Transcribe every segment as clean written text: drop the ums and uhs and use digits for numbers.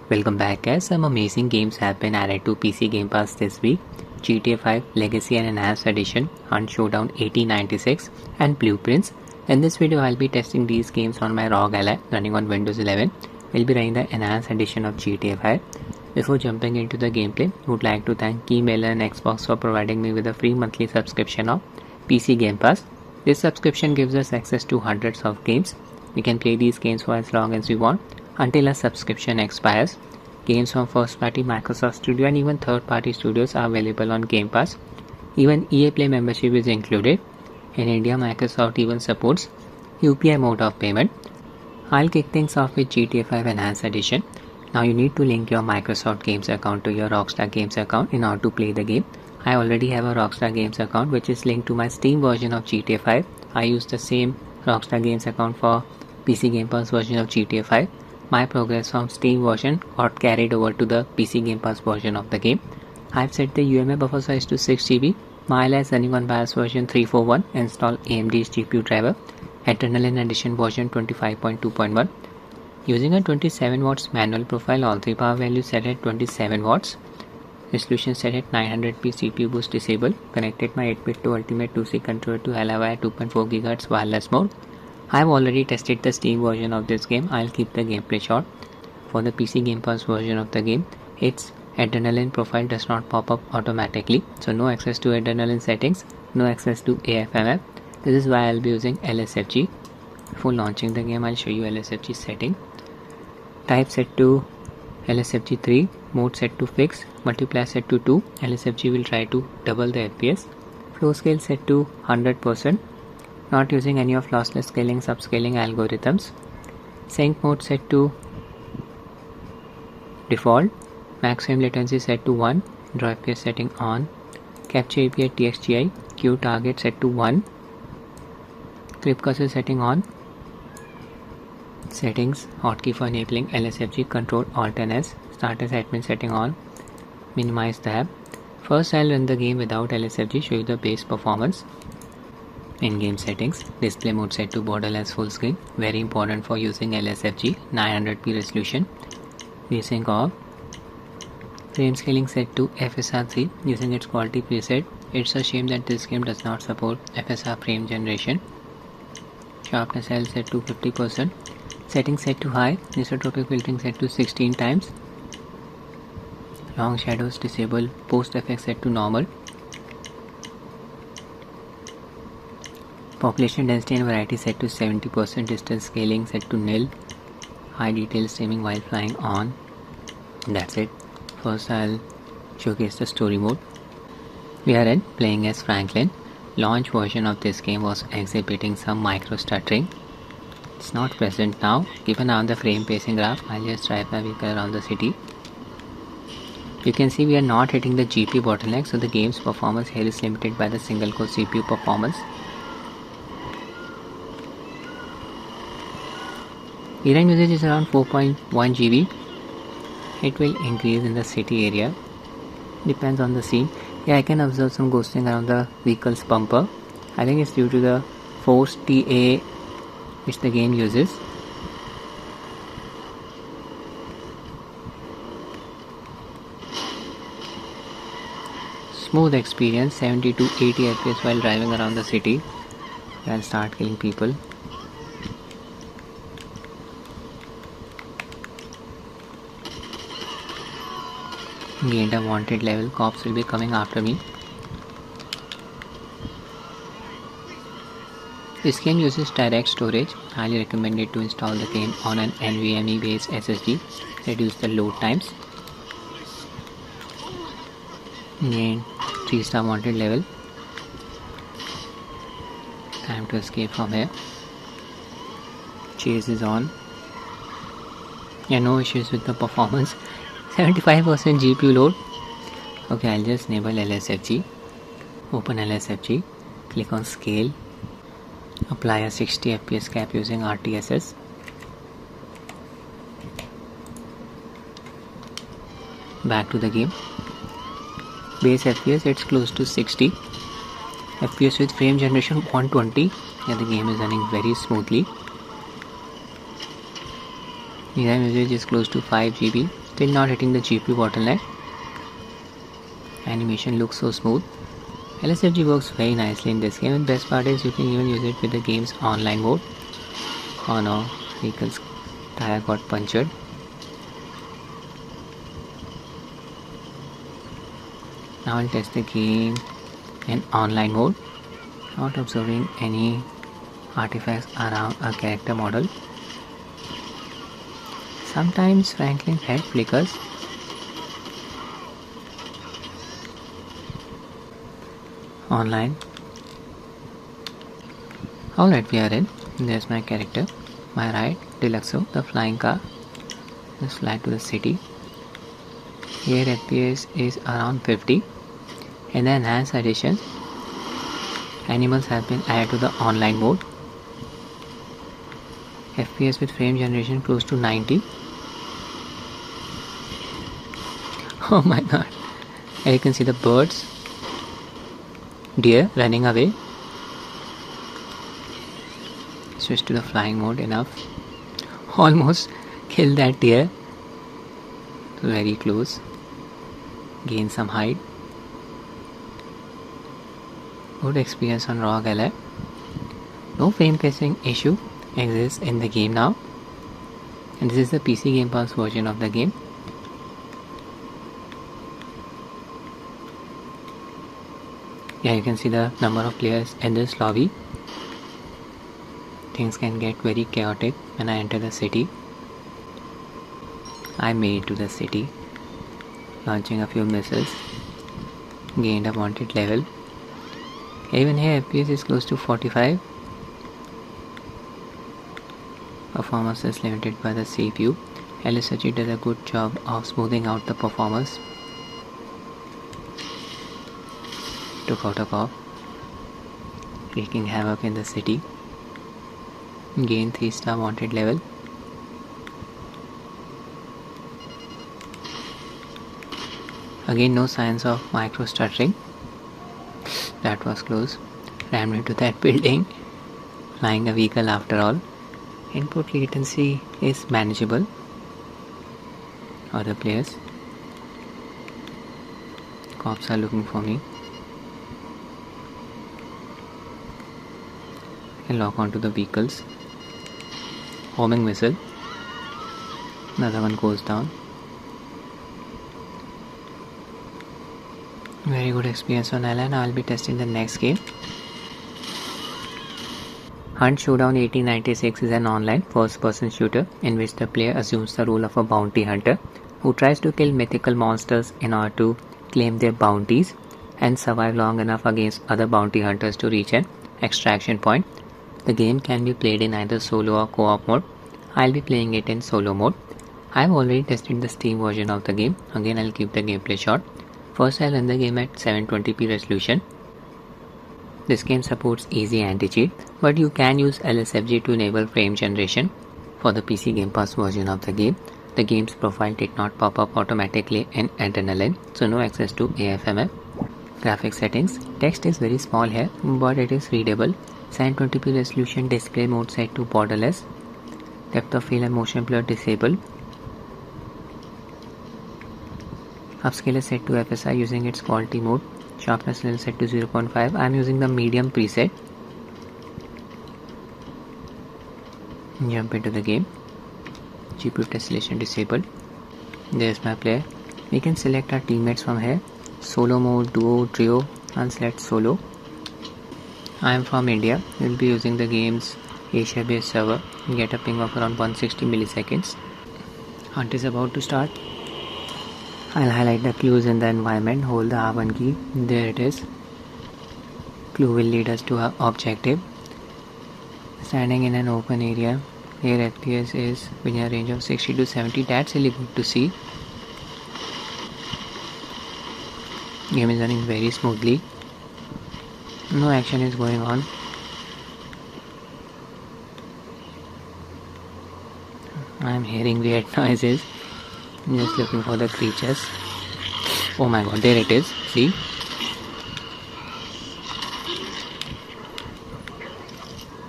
Welcome back guys, some amazing games have been added to PC Game Pass this week. GTA 5 Legacy and Enhanced Edition, Hunt Showdown 1896 and Blueprints. In this video I'll be testing these games on my Rog Ally running on Windows 11. We'll be running the Enhanced Edition of GTA 5. Before jumping into the gameplay, I would like to thank keymailer and Xbox for providing me with a free monthly subscription of PC Game Pass. This subscription gives us access to hundreds of games. We can play these games for as long as we want until a subscription expires. Games from first-party Microsoft Studio and even third-party studios are available on Game Pass. Even EA Play membership is included. In India, Microsoft even supports UPI mode of payment. I'll kick things off with GTA 5 Enhanced Edition. Now you need to link your Microsoft Games account to your Rockstar Games account in order to play the game. I already have a Rockstar Games account which is linked to my Steam version of GTA 5. I use the same Rockstar Games account for PC Game Pass version of GTA 5. My progress from Steam version got carried over to the PC Game Pass version of the game. I've set the UMA buffer size to 6GB. My Ally is running on BIOS version 341. Install AMD's GPU driver. Adrenaline Edition version 25.2.1. Using a 27 watts manual profile, all three power values set at 27 watts. Resolution set at 900p, CPU boost disabled. Connected my 8-bit to Ultimate 2C controller to Ally 2.4 GHz wireless mode. I have already tested the Steam version of this game. I'll keep the gameplay short. For the PC Game Pass version of the game, its adrenaline profile does not pop up automatically. So no access to adrenaline settings, no access to AFMF. This is why I'll be using LSFG. Before launching the game, I'll show you LSFG setting. Type set to LSFG 3, mode set to fixed, multiplier set to 2. LSFG will try to double the FPS. Flow scale set to 100%. Not using any of lossless scaling subscaling algorithms. Sync mode set to default. Maximum latency set to 1. Draw FPS setting on. Capture API TXGI. Queue target set to 1. Clip cursor setting on. Settings hotkey for enabling LSFG control Alt and S. Start as admin setting on. Minimize the app. First I'll run the game without LSFG, show you the base performance. In-game settings, display mode set to borderless full screen, very important for using LSFG, 900p resolution. VSync off. Frame scaling set to FSR3 using its quality preset. It's a shame that this game does not support FSR frame generation. Sharpness L set to 50%. Settings set to high. Isotropic filtering set to 16 times. Long shadows disable. Post effects set to normal. Population density and variety set to 70%. Distance scaling set to nil. High detail streaming while flying on. That's it. First I'll showcase the story mode. We are in playing as Franklin. Launch version of this game was exhibiting some micro stuttering. It's not present now. Keep an eye on the frame pacing graph. I'll just drive my vehicle around the city. You can see we are not hitting the GPU bottleneck, so the game's performance here is limited by the single core CPU performance. VRAM usage is around 4.1 GB. It will increase in the city area. Depends on the scene. Yeah, I can observe some ghosting around the vehicle's bumper. I think it's due to the force TA which the game uses. Smooth experience, 70 to 80 FPS while driving around the city. I'll start killing people. Gained a wanted level. Cops will be coming after me. This game uses direct storage. Highly recommended to install the game on an NVMe based SSD. Reduce the load times. Gained 3-star wanted level. Time to escape from here. Chase is on. Yeah, no issues with the performance. 75% GPU load. Okay, I'll just enable LSFG. Open LSFG. Click on scale. Apply a 60 FPS cap using RTSS. Back to the game. Base FPS, it's close to 60. FPS with frame generation 120. Yeah, the game is running very smoothly. VRAM usage is close to 5 GB. Still not hitting the GPU bottleneck. Animation looks so smooth. LSFG works very nicely in this game, and best part is you can even use it with the game's online mode. Oh no, vehicle's tire got punctured. Now I'll test the game in online mode, not observing any artifacts around a character model. Sometimes Franklin's head flickers. Online. Alright, we are in. There's my character. My right, Deluxo, the flying car. Let's fly to the city. Here FPS is around 50. In the enhanced edition, animals have been added to the online mode. FPS with frame generation close to 90. Oh my god. And you can see the birds, deer running away. Switch to the flying mode. Enough. Almost killed that deer. Very close. Gain some height. Good experience on Rog Ally. No frame pacing issue exists in the game now, and this is the PC Game Pass version of the game. Yeah, you can see the number of players in this lobby. Things can get very chaotic when I enter the city. I made it to the city, launching a few missiles, gained a wanted level. Even here FPS is close to 45. Performance is limited by the CPU. LSFG does a good job of smoothing out the performance. Took out a cop, wreaking havoc in the city. Gained 3-star wanted level. Again, no signs of micro stuttering. That was close. Rammed into that building. Flying a vehicle after all. Input latency is manageable. Other players. Cops are looking for me. I lock onto the vehicles. Homing missile. Another one goes down. Very good experience on Ally. Now I'll be testing the next game. Hunt Showdown 1896 is an online first-person shooter in which the player assumes the role of a bounty hunter who tries to kill mythical monsters in order to claim their bounties and survive long enough against other bounty hunters to reach an extraction point. The game can be played in either solo or co-op mode. I'll be playing it in solo mode. I've already tested the Steam version of the game. Again, I'll keep the gameplay short. First, I'll run the game at 720p resolution. This game supports easy anti-cheat, but you can use LSFG to enable frame generation. For the PC Game Pass version of the game, the game's profile did not pop up automatically in Adrenaline, so no access to AFMF. Graphics settings. Text is very small here, but it is readable. 720p resolution, display mode set to borderless. Depth of field and motion blur disabled. Upscale is set to FSI using its quality mode. Sharpness level set to 0.5. I am using the medium preset. Jump into the game. GPU tessellation disabled. There's my player. We can select our teammates from here. Solo mode, duo, trio, and select solo. I am from India. We will be using the game's Asia based server. Get a ping of around 160 milliseconds. Hunt is about to start. I'll highlight the clues in the environment, hold the R1 key, there it is. Clue will lead us to our objective. Standing in an open area, here FPS is within a range of 60 to 70, that's really good to see. Game is running very smoothly. No action is going on. I am hearing weird noises. I'm just looking for the creatures. Oh my god, there it is. See?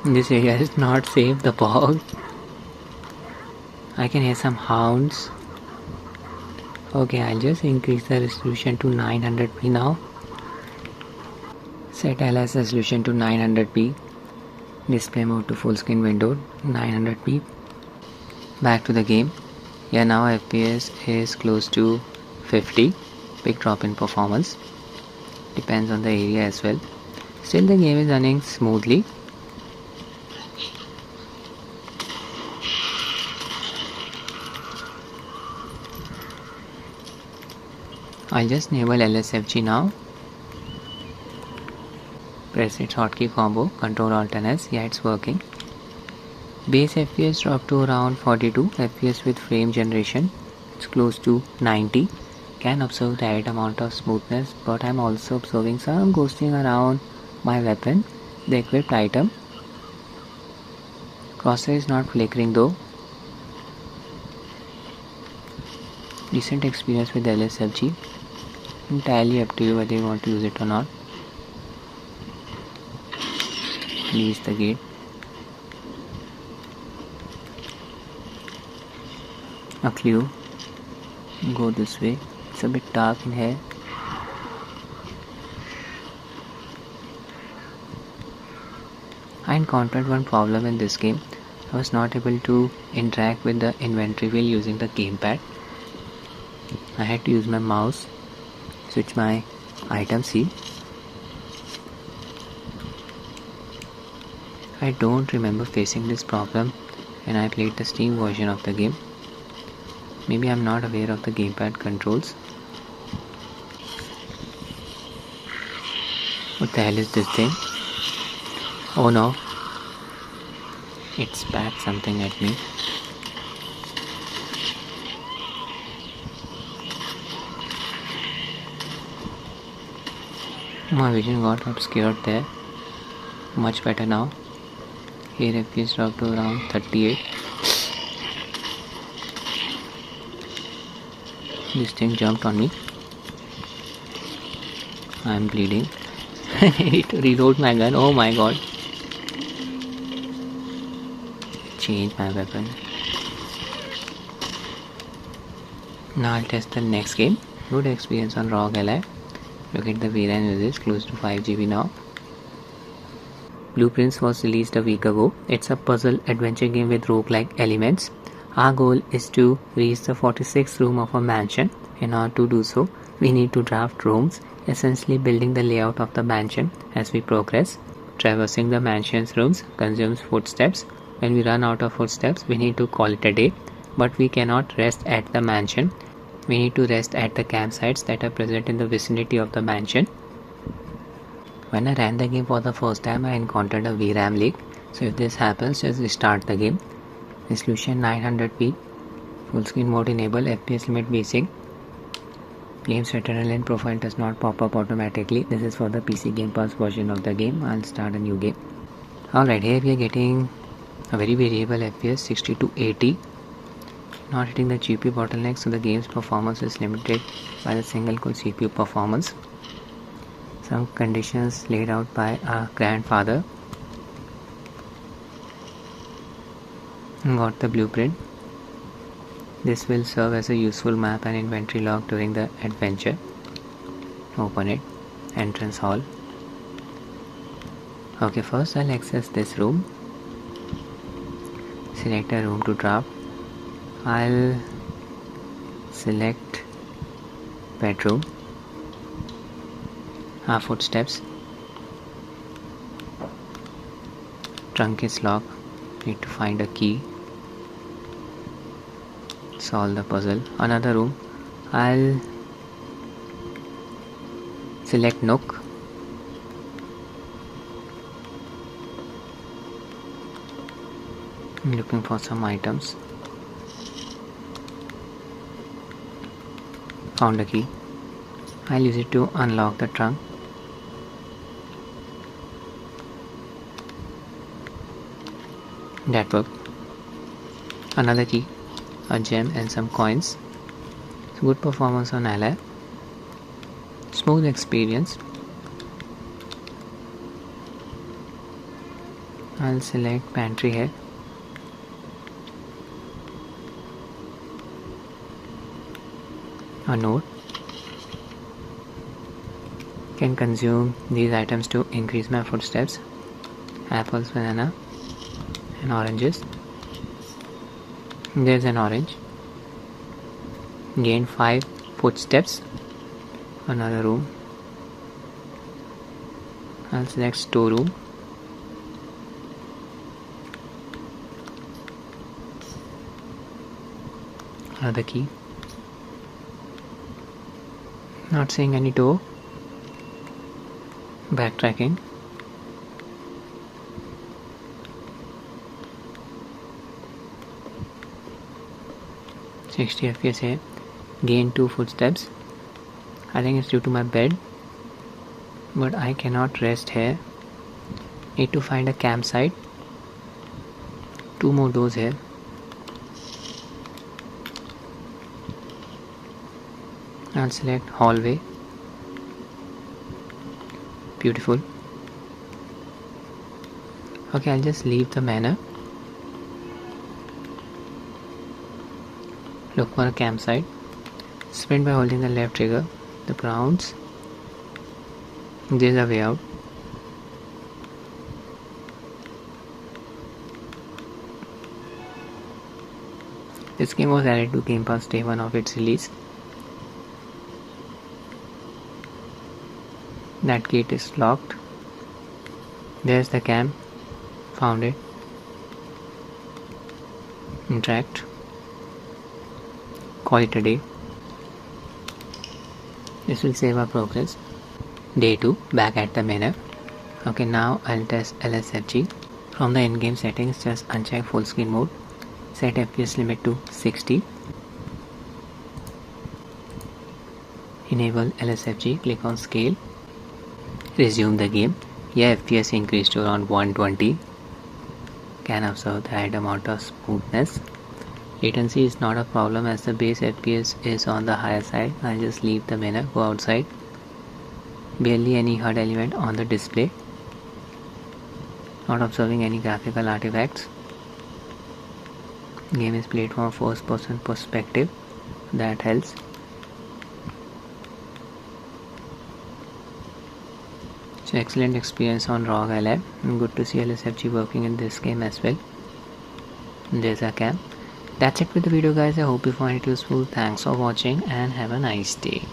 This area is not safe, the fog. I can hear some hounds. Okay, I'll just increase the resolution to 900p now. Set LS resolution to 900p. Display mode to full screen window 900p. Back to the game. Yeah, now FPS is close to 50. Big drop in performance. Depends on the area as well. Still the game is running smoothly. I'll just enable LSFG now. Press its hotkey combo, Ctrl Alt and S. Yeah, it's working. Base FPS dropped to around 42 FPS with frame generation. It's close to 90. Can observe the right amount of smoothness, but I'm also observing some ghosting around my weapon, the equipped item. Crosshair is not flickering though. Decent experience with LSFG. Entirely up to you whether you want to use it or not. Release the gate. A clue. Go this way. It's a bit dark in here. I encountered one problem in this game. I was not able to interact with the inventory wheel using the gamepad. I had to use my mouse, switch my item C. I don't remember facing this problem when I played the Steam version of the game. Maybe I'm not aware of the gamepad controls. What the hell is this thing? Oh no. It spat something at me. My vision got obscured there. Much better now. Here FPS dropped to around 38. This thing jumped on me. I'm bleeding. I need to reload my gun. Oh my god. Change my weapon. Now I'll test the next game. Good experience on Rog Ally. Look at the VRAM usage, close to 5 GB now. Blueprints was released a week ago. It's a puzzle adventure game with roguelike elements. Our goal is to reach the 46th room of a mansion. In order to do so, we need to draft rooms, essentially building the layout of the mansion as we progress. Traversing the mansion's rooms consumes footsteps. When we run out of footsteps, we need to call it a day. But we cannot rest at the mansion. We need to rest at the campsites that are present in the vicinity of the mansion. When I ran the game for the first time, I encountered a VRAM leak. So if this happens, just restart the game. Resolution 900p. Full screen mode enable. FPS limit basic. Game's adrenaline profile does not pop up automatically. This is for the PC Gamepass version of the game. I'll start a new game. Alright, here we are getting a very variable FPS 60 to 80. Not hitting the GPU bottleneck, so the game's performance is limited by the single core CPU performance. Some conditions laid out by our grandfather. Got the blueprint. This will serve as a useful map and inventory log during the adventure. Open it. Entrance hall. Okay, first I'll access this room. Select a room to draft. I'll select bedroom. Our footsteps. Trunk is locked. Need to find a key. Solve the puzzle. Another room. I'll select nook. I'm looking for some items. Found a key. I'll use it to unlock the trunk. That worked. Another key, a gem and some coins. Good performance on Ally. Smooth experience. I'll select pantry here. a note. Can consume these items to increase my footsteps. Apples, banana and oranges. There's an orange. Gain 5 footsteps. Another room. I'll select storeroom. Another key. Not seeing any door. Backtracking. $60 FPS here. Gain 2 footsteps. I think it's due to my bed, but I cannot rest here. Need to find a campsite. 2 more doors here. I'll select hallway. Beautiful. Okay, I'll just leave the manor. Look for a campsite. Sprint by holding the left trigger. The browns. There's a way out. This game was added to Game Pass day 1 of its release. That gate is locked. There's the camp. Found it. Interact. Call it a day. This will save our progress. Day 2, back at the Manor. Okay, now I'll test LSFG. From the in-game settings, just uncheck full screen mode. Set FPS limit to 60. Enable LSFG, click on scale. Resume the game. Yeah, FPS increased to around 120. Can observe the right amount of smoothness. Latency is not a problem as the base FPS is on the higher side. I'll just leave the menu, go outside. Barely any HUD element on the display. Not observing any graphical artifacts. Game is played from a first person perspective. That helps. So excellent experience on Rog Ally. Good to see LSFG working in this game as well. There's a camp. That's it with the video guys. I hope you find it useful. Thanks for watching and have a nice day.